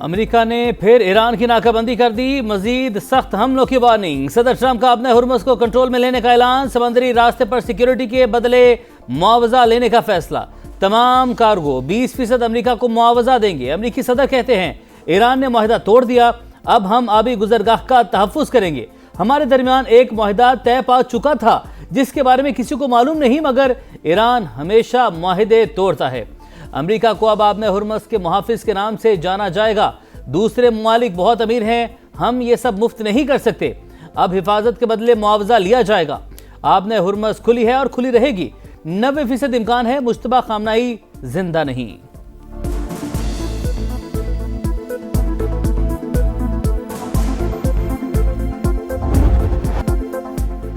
America ने फिर Iran की नाकाबंदी कर दी, मजीद सख्त हमलों की वार्निंग। सदर ट्रंप का अपने हुर्मुज़ को कंट्रोल में लेने का ऐलान, समंदरी रास्ते पर सिक्योरिटी के बदले मुआवजा लेने का फैसला। तमाम कार्गो 20% अमेरिका को मुआवजा देंगे। अमेरिकी सदर कहते हैं ईरान ने मुआहदा तोड़ दिया, अब हम आबी गुजरगाह का तहफ़्फ़ुज़ करेंगे। हमारे दरमियान एक मुआहदा तय पा चुका था जिसके बारे में किसी को मालूम नहीं, मगर ईरान हमेशा मुआहदे तोड़ता है। अमेरिका को अब आपने हुर्मुज़ के मुहाफिज के नाम से जाना जाएगा। दूसरे ममालिक बहुत अमीर हैं, हम ये सब मुफ्त नहीं कर सकते। अब हिफाजत के बदले मुआवजा लिया जाएगा। आपने हुर्मुज़ खुली है और खुली रहेगी। 90% इम्कान है मुश्तबा खामनाई जिंदा नहीं।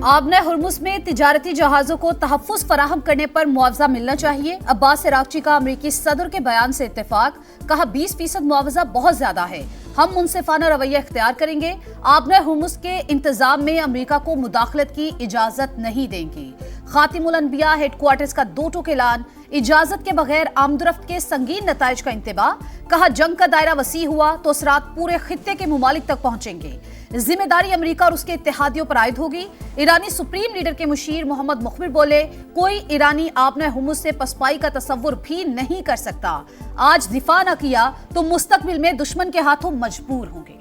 आबने हुर्मुज़ में तिजारती जहाज़ों को तहफ़्फ़ुज़ फराहम करने पर मुआवजा मिलना चाहिए। अब्बास इराक़ची का अमरीकी सदर के बयान से इत्तेफाक, कहा 20% मुआवजा बहुत ज्यादा है, हम मुनसिफाना रवैया इख्तियार करेंगे। आबने हुर्मुज़ के इंतजाम में अमरीका को मुदाखलत की इजाजत नहीं देंगी। खातिमुल अनबिया हेडक्वार्टर्स का 2 टूक ऐलान, इजाजत के बगैर आमदरफ्त के संगीन नताइज का इंतबाह, कहा जंग का दायरा वसी हुआ तो असरात पूरे खित्ते के मुमालिक तक पहुंचेंगे। जिम्मेदारी अमेरिका और उसके इत्तेहादियों पर आयद होगी। ईरानी सुप्रीम लीडर के मुशीर मोहम्मद मुखबिर बोले, कोई ईरानी आपने हुर्मुज़ से पसपाई का तसव्वुर भी नहीं कर सकता। आज दिफा न किया तो मुस्तकबिल में दुश्मन के हाथों मजबूर होंगे।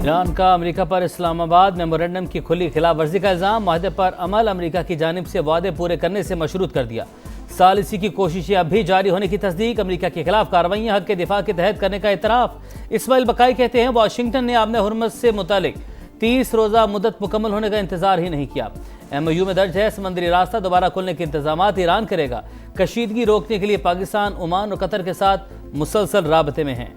ईरान का अमेरिका पर इस्लामाबाद मेमोरेंडम की खुली खिलाफ वर्जी का इल्जाम, माहदे पर अमल अमेरिका की जानिब से वादे पूरे करने से मशरूत कर दिया। सालिसी की कोशिशें अब भी जारी होने की तस्दीक, अमेरिका के खिलाफ कार्रवाइयां हक के दिफा के तहत करने का इतराफ। इस्माइल बकाई कहते हैं वाशिंगटन ने आपने हुर्मुज़ से मुतालिक 30 रोज़ा मुद्दत मुकम्मल होने का इंतजार ही नहीं किया। MOU में दर्ज है समंदरी रास्ता दोबारा खोलने के इंतजाम ईरान करेगा। कशीदगी रोकने के लिए पाकिस्तान, ओमान और कतर के साथ मुसलसल राबते में हैं।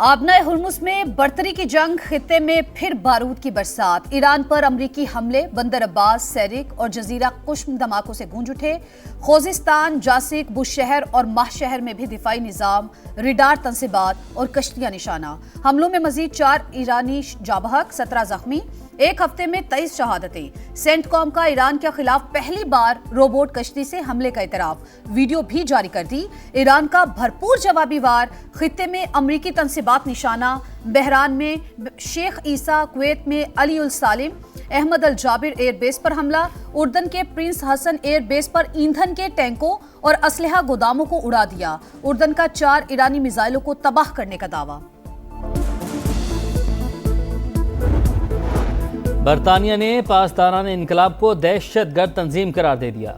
आबना हुर्मुज़ में बरतरी की जंग, खित्ते में फिर बारूद की बरसात। ईरान पर अमरीकी हमले, बंदर अब्बास, सैरिक और जजीरा कुश्म धमाकों से गूंज उठे। खोजिस्तान, जासिक, बुशहर और माहशहर में भी दिफाई निजाम, रिडार तंसिबात और कश्तियां निशाना। हमलों में मजीद 4 ईरानी जाबहक, 17 जख्मी। एक हफ्ते में 23 शहादतें। सेंटकॉम का ईरान के खिलाफ पहली बार रोबोट कश्ती से हमले का इतराफ, वीडियो भी जारी कर दी। ईरान का भरपूर जवाबी वार, खित्ते में अमरीकी तंसिबात निशाना। बहरान में शेख ईसा, कुवैत में अली उल सालिम अहमद अल जाबिर एयरबेस पर हमला। उर्दन के प्रिंस हसन एयरबेस पर ईंधन के टैंकों और असलहा गोदामों को उड़ा दिया। उर्दन का 4 ईरानी मिसाइलों को तबाह करने का दावा। बरतानिया ने पासदाराना इनकलाब को दहशतगर्द तंजीम करार दे दिया।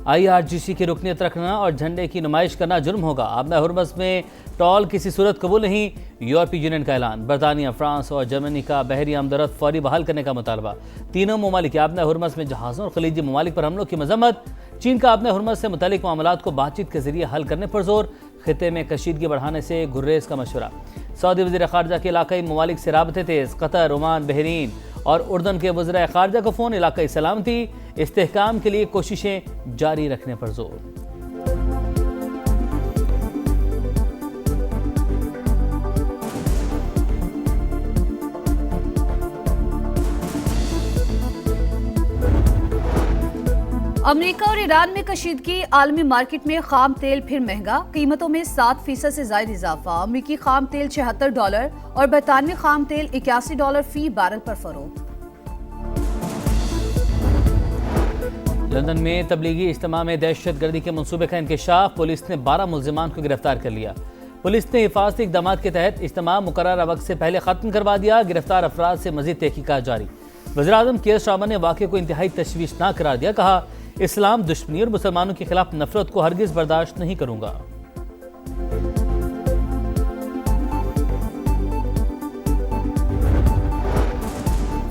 IRGC की रुकनीत रखना और झंडे की नुमाइश करना जुर्म होगा। आपने हुर्मुज़ में टॉल किसी सूरत कबूल नहीं, यूरोपीय यूनियन का ऐलान। बरतानिया, फ्रांस और जर्मनी का बहरी आमदरफ्त फौरी बहाल करने का मुतालबा। तीनों ममालिक आपने हुर्मुज़ में जहाज़ों और खलीजी ममालिक पर हमलों की मजम्मत। चीन का आपने हुर्मुज़ से मुतालिक मामलात को बातचीत के जरिए हल करने पर जोर। खित्ते में कशीदगी बढ़ाने से गुर्रेज का मशवरा। सऊदी वज़ीर ख़ारजा के इलाकाई ममालिक से राबते तेज़। कतर, ओमान, बहरीन और उर्दन के वज़ीर ख़ारजा को फ़ोन, इलाकाई सलामती इस्तेहकाम के लिए कोशिशें जारी रखने पर जोर। अमेरिका और ईरान में कशीदगी, आलमी मार्केट में खाम तेल फिर महंगा, कीमतों में 7% से ज्यादा इजाफा। अमेरिकी खाम तेल $76 और बरतानवी खाम तेल $81 फी बैरल पर फरोख्त। लंदन में तबलीगी इज्तिमा में दहशतगर्दी के मंसूबे का इंकशाफ, पुलिस ने 12 मुल्जिमान को गिरफ्तार कर लिया। पुलिस ने हिफाजती इक़दाम के तहत इज्तिमा मुकर्ररा वक्त से पहले खत्म करवा दिया। गिरफ्तार अफराद से मजीद तहकीकात जारी। वज़ीर-ए-आज़म केयर स्टारमर ने वाक़े को इंतहाई तशवीशनाक करार दिया। कहा, इस्लाम दुश्मनी और मुसलमानों के खिलाफ नफरत को हरगिज़ बर्दाश्त नहीं करूंगा।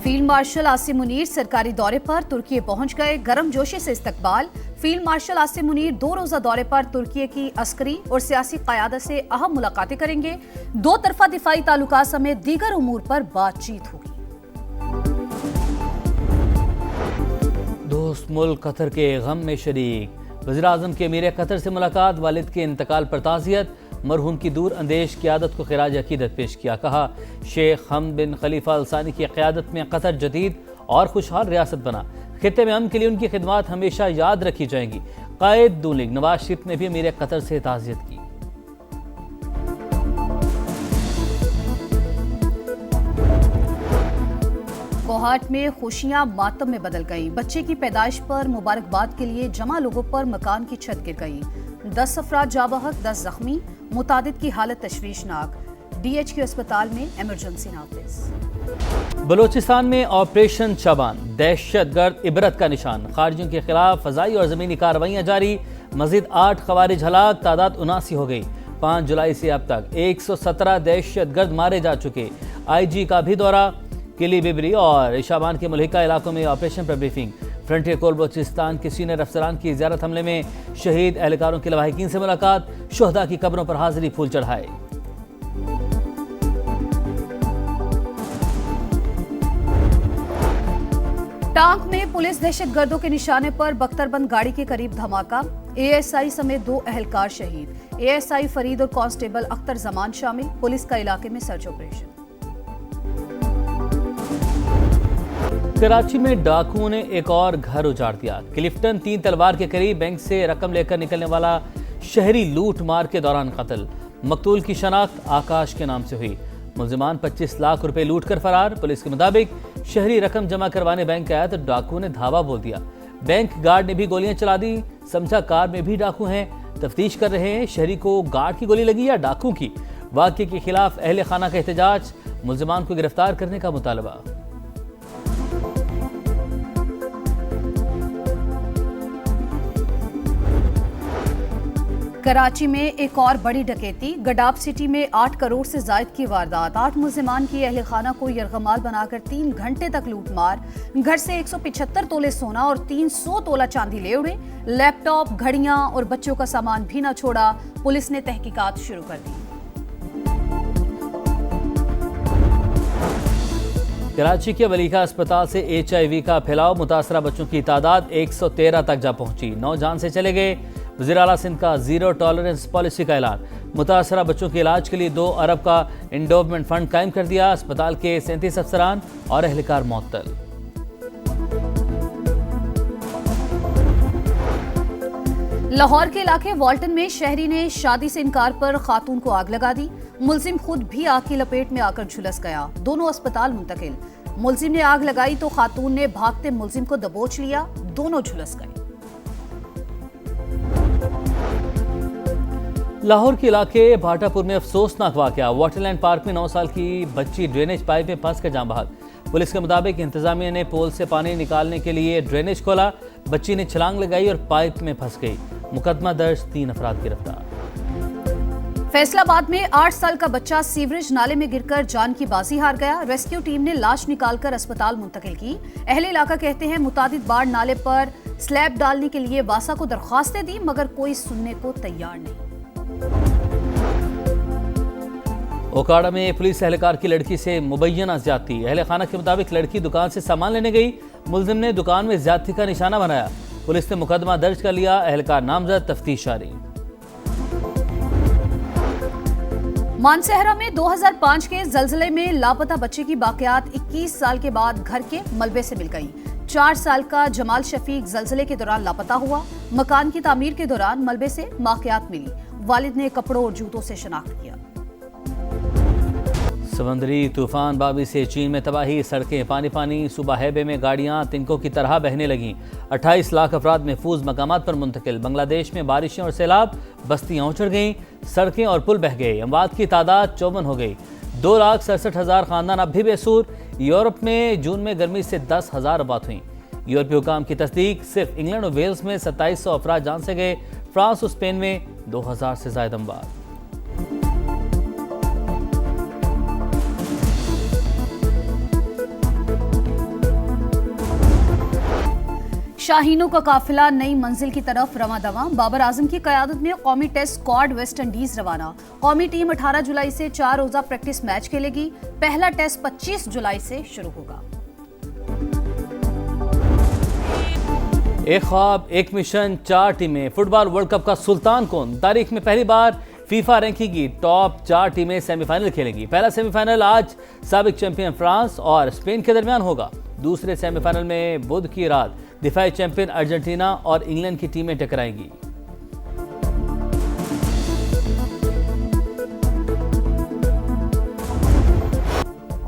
फील्ड मार्शल आसिम मुनीर सरकारी दौरे पर तुर्की पहुंच गए, गर्मजोशी से इस्तकबाल। फील्ड मार्शल आसिम मुनीर 2 रोज़ा दौरे पर तुर्की की अस्करी और सियासी क़यादत से अहम मुलाकातें करेंगे। 2 तरफा दिफाई ताल्लुकात समेत दीगर उमूर पर बातचीत होगी। दोस्त मुल्क कतर के गम में शरीक, वज़ीर-ए-आज़म के अमीर कतर से मुलाकात, वालिद के इंतकाल पर ताज़ियत, मरहूम की दूर अंदेश क़यादत को खिराज अकीदत पेश किया। कहा, शेख हमद बिन खलीफा अल सानी की क़यादत में कतर जदीद और खुशहाल रियासत बना। खित्ते में अमन के लिए उनकी खिदमात हमेशा याद रखी जाएंगी। कायद दून लीग नवाज शरीफ ने भी अमीर कतर से ताज़ियत की। कोहाट में खुशियां मातम में बदल गईं। बच्चे की पैदाइश पर मुबारकबाद के लिए जमा लोगों पर मकान की छत गिर गई। 10 अफराद जाबहक, 10 जख्मी, मुतादिद की हालत तशवीशनाक। DHQ अस्पताल में इमरजेंसी नाफिज। बलोचिस्तान में ऑपरेशन शबान, दहशतगर्द इबरत का निशान। खारजियों के खिलाफ फजाई और जमीनी कार्रवाइयां जारी। मजीद 8 खवारिज हलाक, तादाद 79 हो गई। 5 जुलाई से अब तक 117 दहशतगर्द मारे जा चुके। IG का भी दौरा। किली बिबरी और इशाबान के मुल्हिका इलाकों में ऑपरेशन पर ब्रीफिंग। फ्रंटियर कोर बलोचिस्तान के सीनियर अफसरान की ज़ियारत, हमले में शहीद एहलकारों के लवाहिकीन से मुलाकात, शुहदा की कब्रों पर हाजिरी, फूल चढ़ाए। टांक में पुलिस दहशतगर्दों के निशाने पर बख्तरबंद गाड़ी के करीब धमाका। ASI समेत 2 एहलकार शहीद। ASI फरीद और कांस्टेबल अख्तर जमान शामिल। पुलिस का इलाके में सर्च ऑपरेशन। कराची में डाकुओं ने एक और घर उजाड़ दिया। क्लिफ्टन 3 तलवार के करीब बैंक से रकम लेकर निकलने वाला शहरी लूट मार के दौरान कत्ल। मकतूल की शनाख्त आकाश के नाम से हुई। मुलजिमान 25 लाख रुपए लूट कर फरार। पुलिस के मुताबिक शहरी रकम जमा करवाने बैंक आया तो डाकुओं ने धावा बोल दिया। बैंक गार्ड ने भी गोलियां चला दी। समझा कार में भी डाकू हैं। तफ्तीश कर रहे हैं शहरी को गार्ड की गोली लगी या डाकू की। वाक़े के खिलाफ अहले खाना का एहतजाज, मुलजिमान को गिरफ्तार करने का मुतालबा। कराची में एक और बड़ी डकैती। गडाब सिटी में 8 करोड़ से जायद की वारदात। 8 मुलजिमान की अहले खाना को यरगमाल बनाकर 3 घंटे तक लूटमार। घर से 175 तोले सोना और 300 तोला चांदी ले उड़े। लैपटॉप, घड़ियां और बच्चों का सामान भी न छोड़ा। पुलिस ने तहकीकात शुरू कर दी। कराची के वलीका अस्पताल से HIV का फैलाव, मुतासरा बच्चों की तादाद 113 तक जा पहुंची। 9 जान से चले गए। वज़ीर आला सिंध का ज़ीरो टॉलरेंस पॉलिसी का ऐलान। मुतासरा बच्चों के इलाज के लिए 2 अरब का एंडोवमेंट फंड कायम कर दिया। अस्पताल के 37 अफसरान और एहलकार मुअत्तल। लाहौर के इलाके वॉल्टन में शहरी ने शादी से इनकार पर खातून को आग लगा दी। मुलजिम खुद भी आग की लपेट में आकर झुलस गया। दोनों अस्पताल मुंतकिल। मुलजिम ने आग लगाई तो खातून ने भागते मुलजिम को दबोच लिया। दोनों झुलस गए। लाहौर के इलाके भाटापुर में अफसोसनाक वाकया। वाटरलैंड पार्क में 9 साल की बच्ची ड्रेनेज पाइप में फंस कर जान बहक। पुलिस के मुताबिक इंतजामिया ने पोल से पानी निकालने के लिए ड्रेनेज खोला। बच्ची ने छलांग लगाई और पाइप में फंस गई। मुकदमा दर्ज, 3 अफराद गिरफ्तार। फैसलाबाद में 8 साल का बच्चा सीवरेज नाले में गिरकर जान की बाजी हार गया। रेस्क्यू टीम ने लाश निकालकर अस्पताल मुंतकिल की। अहले इलाका कहते हैं मुतादिद बार नाले पर स्लैब डालने के लिए वासा को दरख्वास्तें दी मगर कोई सुनने को तैयार नहीं। ओकाड़ा में पुलिस एहलकार की लड़की से मुबैना ज्यादती। अहले खाना के मुताबिक लड़की दुकान से सामान लेने गई। मुलजिम ने दुकान में ज्यादती का निशाना बनाया। पुलिस ने मुकदमा दर्ज कर लिया। एहलकार नामजद, तफ्तीश जारी। मानसहरा में 2005 के जलजले में लापता बच्चे की बाकियात 21 साल के बाद घर के मलबे से मिल गई। 4 साल का जमाल शफीक जलजले के दौरान लापता हुआ। मकान की तामीर के दौरान मलबे से बाकियात मिली। वालिद ने कपड़ों और जूतों से शनाख्त किया। समंदरी तूफान बाबी से चीन में तबाही। सड़कें पानी पानी। सूबा हैबे में गाड़ियां तिनकों की तरह बहने लगीं। 28 लाख अफराद महफूज मकामात पर मुंतकिल। बांग्लादेश में बारिशें और सैलाब, बस्तियां उछड़ गईं। सड़कें और पुल बह गए। अमवात की तादाद 54 हो गई। 2,67,000 खानदान अब भी बेसूर। यूरोप में जून में गर्मी से 10,000 अबात हुई। यूरोपीय हुकाम की तस्दीक, सिर्फ इंग्लैंड और वेल्स में 2700 अफराद जान से गए। फ्रांस और स्पेन में 2000 से ज्यादा अमवात। शाहीनों का काफिला नई मंजिल की तरफ रवां दवां। बाबर आजम की क़यादत में कौमी टेस्ट स्क्वाड वेस्ट इंडीज रवाना। कौमी टीम 18 जुलाई से 4 रोजा प्रैक्टिस मैच खेलेगी। पहला टेस्ट 25 जुलाई से शुरू होगा। एक ख्वाब, एक मिशन, 4 टीमें। फुटबॉल वर्ल्ड कप का सुल्तान कौन? तारीख में पहली बार फीफा रैंकिंग की टॉप 4 टीमें सेमीफाइनल खेलेंगी। पहला सेमीफाइनल आज साबिक चैंपियन फ्रांस और स्पेन के दरमियान होगा। दूसरे सेमीफाइनल में बुध की रात दिफाई चैंपियन अर्जेंटीना और इंग्लैंड की टीमें टकराएंगी।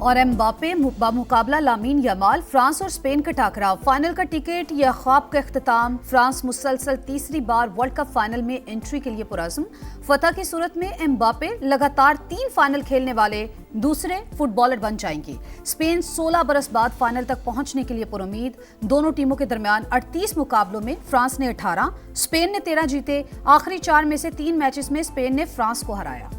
और एम्बापे मुकाबला लामीन यमाल, फ्रांस और स्पेन का टकराव, फाइनल का टिकट या ख्वाब का इख्तिताम। फ्रांस मुसलसल तीसरी बार वर्ल्ड कप फाइनल में एंट्री के लिए पुरज़्म। फतह की सूरत में एम्बापे लगातार 3 फाइनल खेलने वाले दूसरे फुटबॉलर बन जाएंगे। स्पेन 16 बरस बाद फाइनल तक पहुंचने के लिए पुरुमीद। दोनों टीमों के दरमियान 38 मुकाबलों में फ्रांस ने 18, स्पेन ने 13 जीते। आखिरी 4 में से 3 मैचेस में स्पेन ने फ्रांस को हराया।